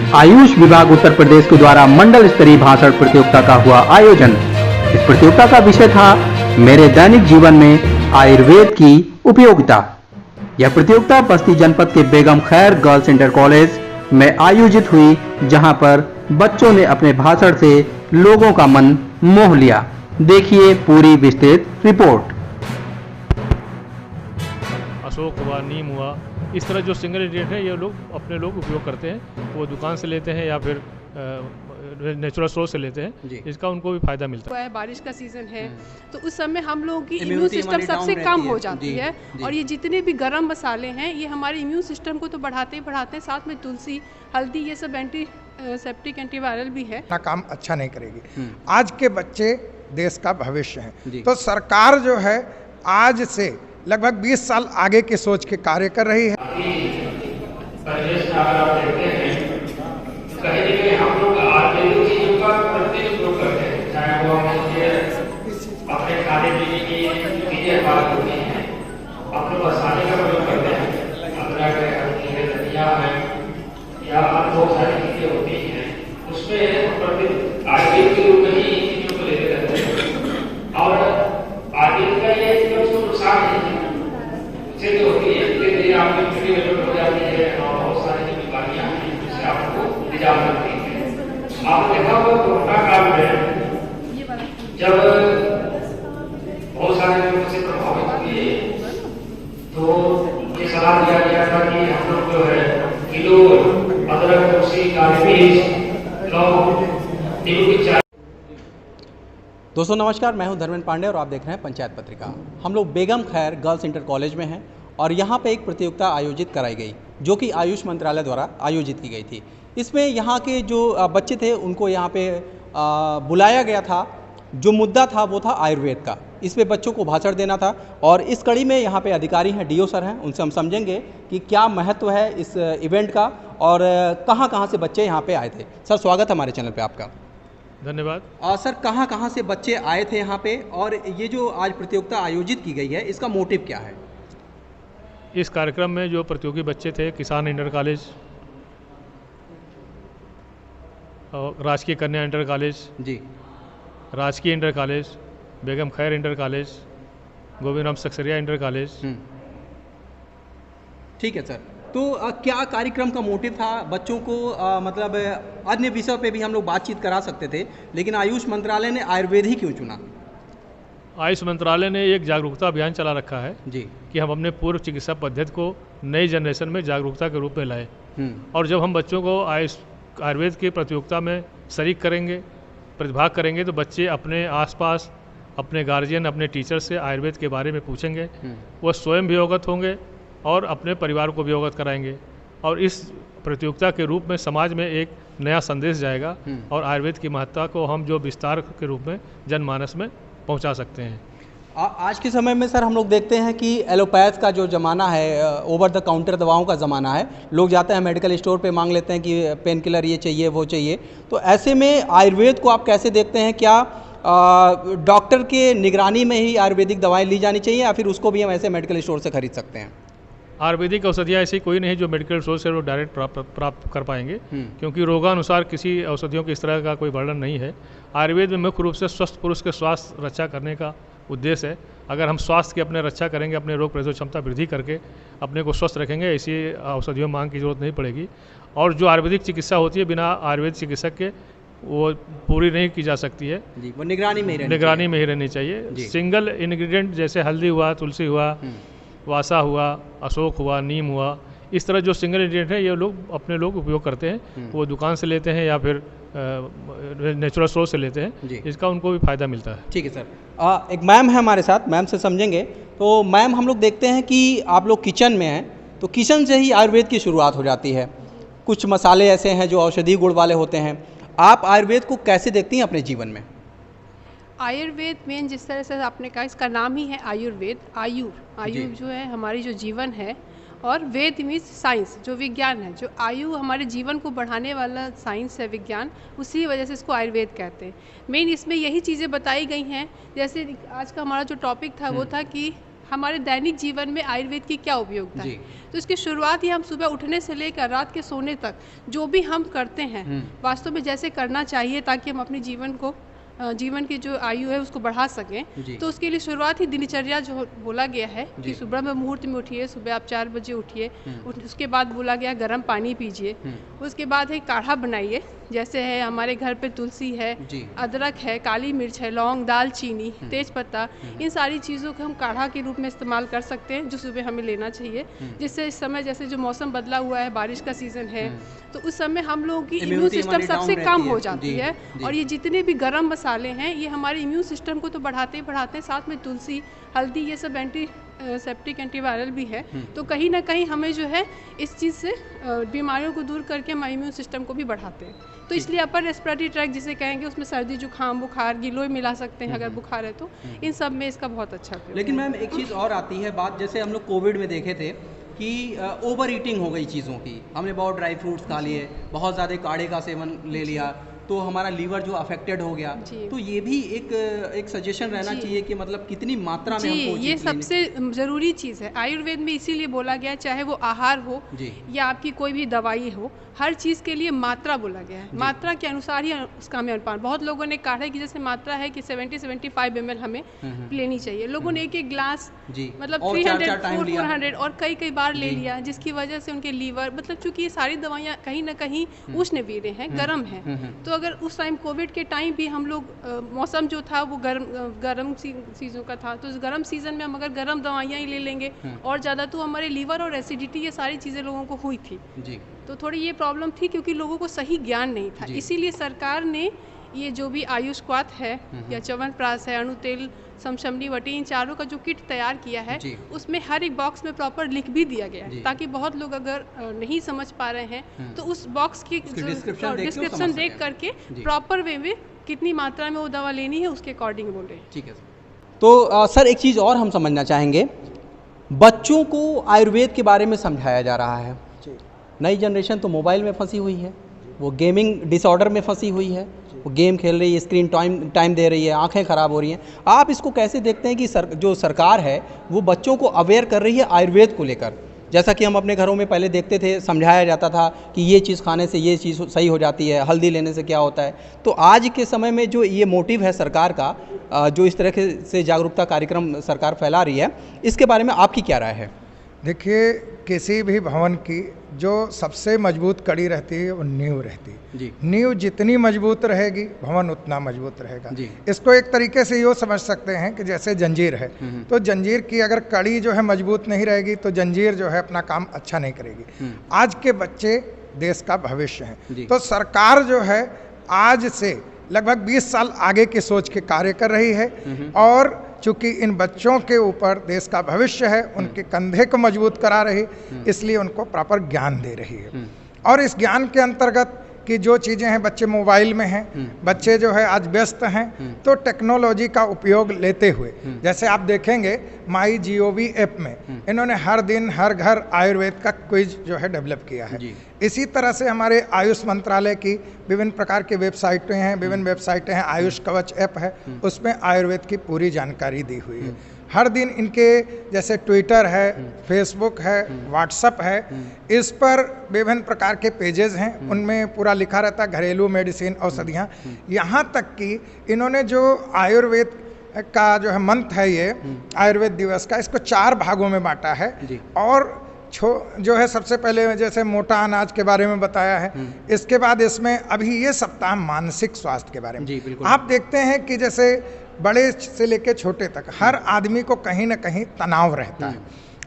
आयुष विभाग उत्तर प्रदेश के द्वारा मंडल स्तरीय भाषण प्रतियोगिता का हुआ आयोजन। इस प्रतियोगिता का विषय था मेरे दैनिक जीवन में आयुर्वेद की उपयोगिता। यह प्रतियोगिता बस्ती जनपद के बेगम खैर गर्ल्स इंटर कॉलेज में आयोजित हुई, जहां पर बच्चों ने अपने भाषण से लोगों का मन मोह लिया। देखिए पूरी विस्तृत रिपोर्ट। अशोक हुआ, नीम हुआ, इस तरह जो सिंगल इंग्रेडिएंट है ये अपने लोग उपयोग करते हैं। वो दुकान से लेते हैं या फिर नेचुरल सोर्स से लेते हैं, इसका उनको भी फायदा मिलता है। बारिश का सीजन है तो उस समय हम लोगों की इम्यून सिस्टम सबसे कम हो जाती है और ये जितने भी गरम मसाले हैं ये हमारे इम्यून सिस्टम को तो बढ़ाते ही बढ़ाते हैं। साथ में तुलसी, हल्दी, ये सब एंटीसेप्टिक, एंटीवायरल भी है। काम अच्छा नहीं करेगी। आज के बच्चे देश का भविष्य हैं, तो सरकार जो है आज से लगभग 20 साल आगे की सोच के कार्य कर रही है। हम लोग आयुर्वेदिक चीजों का प्रत्येक उपयोग करते हैं, चाहे वो अपने खाने पीने की चीजें बात होती हैं, अपने मसाले का प्रयोग करते हैं, अदरक है, हल्दी है, धनिया है या अन्य बहुत सारी चीजें होती हैं, उसमें आयुर्वेद के रूप में ही इन चीजों को लेते रहते हैं। और आयुर्वेद का ये नुकसान नहीं है, इससे जो होती है धीरे धीरे आपकी चुटी हो जाती है और बहुत सारी बीमारियां हैं जिससे आपको निजात मिलती है। आप देखा होगा कोरोना काल में जब बहुत सारे लोग से प्रभावित हुए तो ये सलाह दिया गया था कि हम लोग जो है किलो अदरक, तुलसी, काली मिर्च, लौंग, नींबू की चाय। दोस्तों नमस्कार, मैं हूं धर्मेंद्र पांडे और आप देख रहे हैं पंचायत पत्रिका। हम लोग बेगम खैर गर्ल्स इंटर कॉलेज में हैं और यहाँ पे एक प्रतियोगिता आयोजित कराई गई जो कि आयुष मंत्रालय द्वारा आयोजित की गई थी। इसमें यहाँ के जो बच्चे थे उनको यहाँ पे बुलाया गया था। जो मुद्दा था वो था आयुर्वेद का। इस पे बच्चों को भाषण देना था और इस कड़ी में यहाँ पे अधिकारी हैं, डीओ सर हैं, उनसे हम समझेंगे कि क्या महत्व है इस इवेंट का और कहाँ से बच्चे यहाँ पे आए थे। सर स्वागत हमारे चैनल पे आपका। धन्यवाद। सर कहाँ से बच्चे आए थे यहाँ पे और ये जो आज प्रतियोगिता आयोजित की गई है इसका मोटिव क्या है? इस कार्यक्रम में जो प्रतियोगी बच्चे थे किसान इंटर कॉलेज और राजकीय कन्या इंटर कॉलेज जी, राजकीय इंटर कॉलेज, बेगम खैर inter college, Govind Ram Saksaria inter college. ठीक है सर, तो क्या कार्यक्रम का मोटिव था? बच्चों को मतलब अन्य विषयों पे भी हम लोग बातचीत करा सकते थे, लेकिन आयुष मंत्रालय ने आयुर्वेद ही क्यों चुना? आयुष मंत्रालय ने एक जागरूकता अभियान चला रखा है जी कि हम अपने पूर्व चिकित्सा पद्धति को नई जनरेशन में जागरूकता के रूप में लाए। और जब हम बच्चों को आयुर्वेद की प्रतियोगिता में शरीक करेंगे, प्रतिभाग करेंगे, तो बच्चे अपने आसपास अपने गार्जियन, अपने टीचर से आयुर्वेद के बारे में पूछेंगे। वह स्वयं भी अवगत होंगे और अपने परिवार को भी अवगत कराएंगे और इस प्रतियोगिता के रूप में समाज में एक नया संदेश जाएगा और आयुर्वेद की महत्ता को हम जो विस्तार के रूप में जनमानस में पहुंचा सकते हैं। आज के समय में सर हम लोग देखते हैं कि एलोपैथ का जो ज़माना है, ओवर द काउंटर दवाओं का ज़माना है। लोग जाते हैं मेडिकल स्टोर पे, मांग लेते हैं कि पेन किलर ये चाहिए वो चाहिए। तो ऐसे में आयुर्वेद को आप कैसे देखते हैं? क्या डॉक्टर के निगरानी में ही आयुर्वेदिक दवाएं ली जानी चाहिए या फिर उसको भी हम ऐसे मेडिकल स्टोर से खरीद सकते हैं? आयुर्वेदिक औषधियाँ ऐसी कोई नहीं जो मेडिकल स्टोर से वो डायरेक्ट प्राप्त कर पाएंगे, क्योंकि रोगानुसार किसी औषधियों की इस तरह का कोई वर्णन नहीं है। आयुर्वेद में मुख्य रूप से स्वस्थ पुरुष के स्वास्थ्य रक्षा करने का उद्देश्य है। अगर हम स्वास्थ्य की अपने रक्षा करेंगे, अपने रोग प्रतिरोधक क्षमता वृद्धि करके अपने को स्वस्थ रखेंगे, ऐसी औषधियों मांग की जरूरत नहीं पड़ेगी। और जो आयुर्वेदिक चिकित्सा होती है बिना आयुर्वेद चिकित्सक के वो पूरी नहीं की जा सकती है जी, वो निगरानी में ही रहनी चाहिए। सिंगल इंग्रेडिएंट जैसे हल्दी हुआ, तुलसी हुआ, वासा हुआ, अशोक हुआ, नीम हुआ, इस तरह जो सिंगल इंग्रेडिएंट है ये अपने लोग उपयोग करते हैं। वो दुकान से लेते हैं या फिर नेचुरल सोर्स से लेते हैं, इसका उनको भी फायदा मिलता है। ठीक है सर। एक मैम है हमारे साथ, मैम से समझेंगे। तो मैम, हम लोग देखते हैं कि आप लोग किचन में हैं, तो किचन से ही आयुर्वेद की शुरुआत हो जाती है। कुछ मसाले ऐसे हैं जो औषधि गुण वाले होते हैं। आप आयुर्वेद को कैसे देखती हैं अपने जीवन में? आयुर्वेद मेन जिस तरह से आपने कहा, इसका नाम ही है आयुर्वेद। आयु जो है हमारी जो जीवन है, और वेद मीन्स साइंस, जो विज्ञान है। जो आयु हमारे जीवन को बढ़ाने वाला साइंस है, विज्ञान, उसी वजह से इसको आयुर्वेद कहते हैं। मेन इसमें यही चीज़ें बताई गई हैं। जैसे आज का हमारा जो टॉपिक था वो था कि हमारे दैनिक जीवन में आयुर्वेद की क्या उपयोगिता है। तो इसकी शुरुआत ही हम सुबह उठने से लेकर रात के सोने तक जो भी हम करते हैं वास्तव में जैसे करना चाहिए, ताकि हम अपने जीवन की जो आयु है उसको बढ़ा सकें। तो उसके लिए शुरुआत ही दिनचर्या जो बोला गया है कि सुबह में मुहूर्त में उठिए, सुबह आप 4 बजे उठिए, उसके बाद बोला गया गर्म पानी पीजिए, उसके बाद है काढ़ा बनाइए, जैसे है हमारे घर पे तुलसी है, अदरक है, काली मिर्च है, लौंग, दालचीनी, तेज पत्ता, इन सारी चीज़ों को हम काढ़ा के रूप में इस्तेमाल कर सकते हैं, जो सुबह हमें लेना चाहिए। जिससे इस समय जैसे जो मौसम बदला हुआ है, बारिश का सीज़न है, तो उस समय हम लोगों की इम्यून सिस्टम सबसे कम हो जाती है। और ये जितने भी गर्म मसाले हैं ये हमारे इम्यून सिस्टम को तो बढ़ाते ही बढ़ाते हैं, साथ में तुलसी, हल्दी, ये सब सेप्टिक एंटीवायरल भी है। तो कहीं ना कहीं हमें जो है इस चीज़ से बीमारियों को दूर करके हमारे इम्यून सिस्टम को भी बढ़ाते हैं। तो इसलिए अपर रेस्पिरेटरी ट्रैक्ट जिसे कहेंगे, उसमें सर्दी, जुकाम, बुखार, गिलोय मिला सकते हैं अगर बुखार है तो, इन सब में इसका बहुत अच्छा उपयोग। लेकिन मैम एक चीज़ और आती है बात, जैसे हम लोग कोविड में देखे थे कि ओवर ईटिंग हो गई चीज़ों की, हमने बहुत ड्राई फ्रूट्स खा लिए, बहुत ज़्यादा काढ़े का सेवन ले लिया, तो हमारा लीवर जो अफेक्टेड हो गया। तो ये भी एक सजेशन रहना चाहिए कि मतलब कितनी मात्रा में हमको ये सबसे ज़रूरी चीज़ है आयुर्वेद में, इसीलिए बोला गया चाहे वो आहार हो या आपकी कोई भी दवाई हो, हर चीज़ के लिए मात्रा बोला गया है। मात्रा के अनुसार ही उसका हमें अनुपान। बहुत लोगों ने काढ़े की जैसे मात्रा है कि 70-75 ml हमें लेनी चाहिए, लोगों ने एक ग्लास मतलब 300-400 और कई बार ले लिया, जिसकी वजह से उनके लीवर, मतलब चूंकि ये सारी दवाइयाँ कहीं ना कहीं उष्ण वीर्य हैं, गर्म है। तो अगर उस टाइम कोविड के टाइम भी हम लोग मौसम जो था वो गर्म चीज़ों का था, तो उस गर्म सीजन में हम अगर गर्म दवाइयाँ ही ले लेंगे और ज़्यादा, तो हमारे लीवर और एसिडिटी, ये सारी चीज़ें लोगों को हुई थी। तो थोड़ी ये प्रॉब्लम थी क्योंकि लोगों को सही ज्ञान नहीं था। इसीलिए सरकार ने ये जो भी आयुष क्वाथ है या च्यवनप्राश है, अणुतेल, समशमनी वटी, इन चारों का जो किट तैयार किया है, उसमें हर एक बॉक्स में प्रॉपर लिख भी दिया गया है, ताकि बहुत लोग अगर नहीं समझ पा रहे हैं तो उस बॉक्स की डिस्क्रिप्शन देख करके प्रॉपर वे में कितनी मात्रा में वो दवा लेनी है उसके अकॉर्डिंग बोले। ठीक है। तो सर एक चीज़ और हम समझना चाहेंगे, बच्चों को आयुर्वेद के बारे में समझाया जा रहा है। नई जनरेशन तो मोबाइल में फंसी हुई है, वो गेमिंग डिसऑर्डर में फंसी हुई है, वो गेम खेल रही है, स्क्रीन टाइम दे रही है, आंखें ख़राब हो रही हैं। आप इसको कैसे देखते हैं कि जो सरकार है वो बच्चों को अवेयर कर रही है आयुर्वेद को लेकर? जैसा कि हम अपने घरों में पहले देखते थे, समझाया जाता था कि ये चीज़ खाने से ये चीज़ सही हो जाती है, हल्दी लेने से क्या होता है। तो आज के समय में जो ये मोटिव है सरकार का, जो इस तरह से जागरूकता कार्यक्रम सरकार फैला रही है, इसके बारे में आपकी क्या राय है? देखिए, किसी भी भवन की जो सबसे मजबूत कड़ी रहती है वो नींव रहती है। नींव जितनी मजबूत रहेगी भवन उतना मजबूत रहेगा। इसको एक तरीके से ये समझ सकते हैं कि जैसे जंजीर है, तो जंजीर की अगर कड़ी जो है मजबूत नहीं रहेगी तो जंजीर जो है अपना काम अच्छा नहीं करेगी। आज के बच्चे देश का भविष्य हैं, तो सरकार जो है आज से लगभग 20 साल आगे की सोच के कार्य कर रही है, और चूंकि इन बच्चों के ऊपर देश का भविष्य है, उनके कंधे को मजबूत करा रही, इसलिए उनको प्रॉपर ज्ञान दे रही है। और इस ज्ञान के अंतर्गत कि जो चीज़ें हैं, बच्चे मोबाइल में हैं, बच्चे जो है आज व्यस्त हैं, तो टेक्नोलॉजी का उपयोग लेते हुए, जैसे आप देखेंगे MyGov ऐप में इन्होंने हर दिन हर घर आयुर्वेद का क्विज जो है डेवलप किया है। इसी तरह से हमारे आयुष मंत्रालय की विभिन्न प्रकार की वेबसाइटें हैं, विभिन्न वेबसाइटें हैं, आयुष कवच ऐप है, उसमें आयुर्वेद की पूरी जानकारी दी हुई है। हर दिन इनके जैसे ट्विटर है, फेसबुक है, व्हाट्सएप है, इस पर विभिन्न प्रकार के पेजेस हैं, उनमें पूरा लिखा रहता है घरेलू मेडिसिन, औषधियाँ। यहाँ तक कि इन्होंने जो आयुर्वेद का जो है मंथ है, ये आयुर्वेद दिवस का, इसको 4 भागों में बांटा है। और जो है सबसे पहले जैसे मोटा अनाज के बारे में बताया है, इसके बाद इसमें अभी ये सप्ताह मानसिक स्वास्थ्य के बारे में। आप देखते हैं कि जैसे बड़े से लेकर छोटे तक हर आदमी को कहीं ना कहीं तनाव रहता है,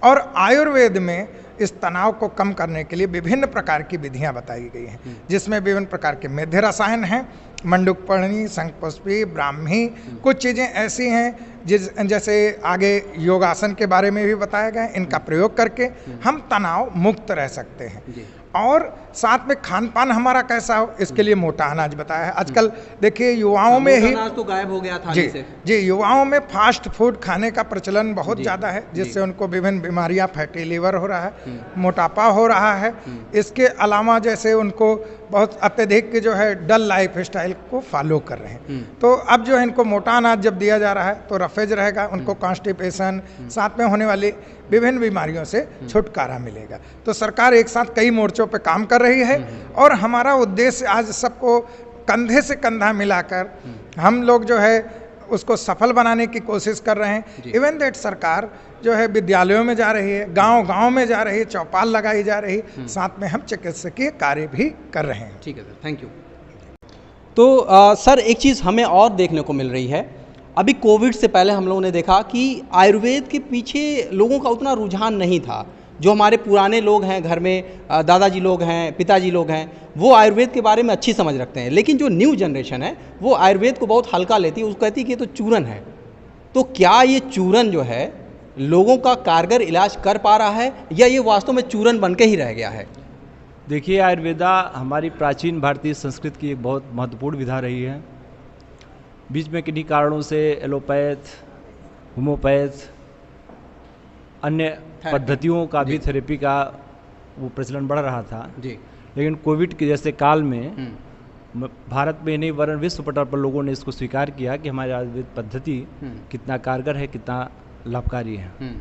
और आयुर्वेद में इस तनाव को कम करने के लिए विभिन्न प्रकार की विधियां बताई गई हैं, जिसमें विभिन्न प्रकार के मेध्य रसायन हैं, मंडूकपर्णी, शंखपुष्पी, ब्राह्मी, कुछ चीज़ें ऐसी हैं जैसे आगे योगासन के बारे में भी बताया गया है। इनका प्रयोग करके हम तनाव मुक्त रह सकते हैं। और साथ में खान पान हमारा कैसा हो, इसके लिए मोटा अनाज बताया है। आजकल देखिए युवाओं में ही अनाज तो गायब हो गया थाली से। जी, युवाओं में फास्ट फूड खाने का प्रचलन बहुत ज़्यादा है, जिससे उनको विभिन्न बीमारियां, फैटी लीवर हो रहा है, मोटापा हो रहा है। इसके अलावा जैसे उनको बहुत अत्यधिक जो है डल लाइफ स्टाइल स्टाइल को फॉलो कर रहे हैं। तो अब जो है इनको मोटा अनाज जब दिया जा रहा है तो रफेज रहेगा, उनको कॉन्स्टिपेशन, साथ में होने वाली विभिन्न बीमारियों से छुटकारा मिलेगा। तो सरकार एक साथ कई मोर्चों पे काम कर रही है और हमारा उद्देश्य आज सबको कंधे से कंधा मिलाकर हम लोग जो है उसको सफल बनाने की कोशिश कर रहे हैं। इवन दैट सरकार जो है विद्यालयों में जा रही है, गांव-गांव में जा रही है, चौपाल लगाई जा रही, साथ में हम चिकित्सकीय कार्य भी कर रहे हैं। ठीक है सर, थैंक यू। तो सर एक चीज़ हमें और देखने को मिल रही है, अभी कोविड से पहले हम लोगों ने देखा कि आयुर्वेद के पीछे लोगों का उतना रुझान नहीं था। जो हमारे पुराने लोग हैं घर में, दादाजी लोग हैं, पिताजी लोग हैं, वो आयुर्वेद के बारे में अच्छी समझ रखते हैं, लेकिन जो न्यू जनरेशन है वो आयुर्वेद को बहुत हल्का लेती है, उसको कहती है कि ये तो चूरन है। तो क्या ये चूरन जो है लोगों का कारगर इलाज कर पा रहा है या ये वास्तव में चूरन बन के ही रह गया है? देखिए, आयुर्वेदा हमारी प्राचीन भारतीय संस्कृति की एक बहुत महत्वपूर्ण विधा रही है। बीच में किन्हीं कारणों से एलोपैथ, होम्योपैथ, अन्य पद्धतियों का भी थेरेपी का वो प्रचलन बढ़ रहा था जी। लेकिन कोविड के जैसे काल में भारत में नहीं वरन विश्व पटल पर लोगों ने इसको स्वीकार किया कि हमारी आयुर्वेद पद्धति कितना कारगर है, कितना लाभकारी है।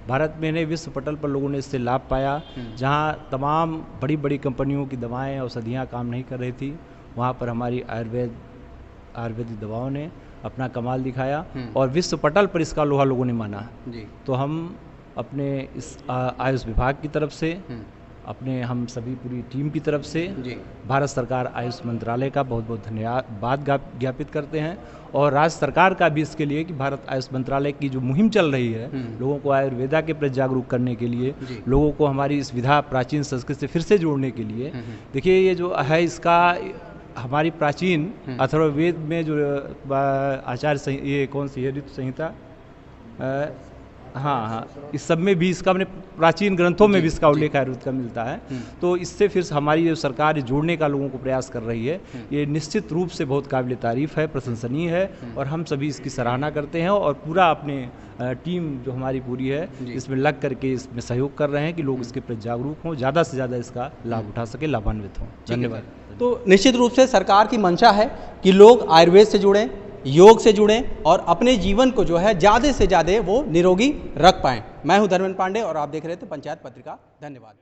भारत में नहीं विश्व पटल पर लोगों ने इससे लाभ पाया। जहाँ तमाम बड़ी बड़ी कंपनियों की दवाएं औषधियाँ काम नहीं कर रही थी, वहाँ पर हमारी आयुर्वेदिक दवाओं ने अपना कमाल दिखाया और विश्व पटल पर इसका लोहा लोगों ने माना जी। तो हम अपने इस आयुष विभाग की तरफ से, हम सभी पूरी टीम की तरफ से भारत सरकार आयुष मंत्रालय का बहुत बहुत धन्यवाद ज्ञापित करते हैं और राज्य सरकार का भी इसके लिए कि भारत आयुष मंत्रालय की जो मुहिम चल रही है लोगों को आयुर्वेदा के प्रति जागरूक करने के लिए, लोगों को हमारी इस विधा प्राचीन संस्कृति से फिर से जोड़ने के लिए। देखिए, ये जो है इसका हमारी प्राचीन अथर्ववेद में जो आचार्य ये कौन सी है, ऋतु संहिता, हाँ, इस सब में भी इसका अपने प्राचीन ग्रंथों में भी इसका उल्लेख आयुर्वेद का मिलता है। तो इससे फिर हमारी जो सरकार जोड़ने का लोगों को प्रयास कर रही है, ये निश्चित रूप से बहुत काबिल तारीफ है, प्रशंसनीय है और हम सभी इसकी सराहना करते हैं और पूरा अपने टीम जो हमारी पूरी है इसमें लग करके इसमें सहयोग कर रहे हैं कि लोग इसके प्रति जागरूक हों, ज़्यादा से ज़्यादा इसका लाभ उठा सके, लाभान्वित हों। धन्यवाद। तो निश्चित रूप से सरकार की मंशा है कि लोग आयुर्वेद से जुड़ें, योग से जुड़ें और अपने जीवन को जो है ज़्यादा से ज़्यादा वो निरोगी रख पाएं। मैं हूं धर्मेंद्र पांडे और आप देख रहे थे पंचायत पत्रिका। धन्यवाद।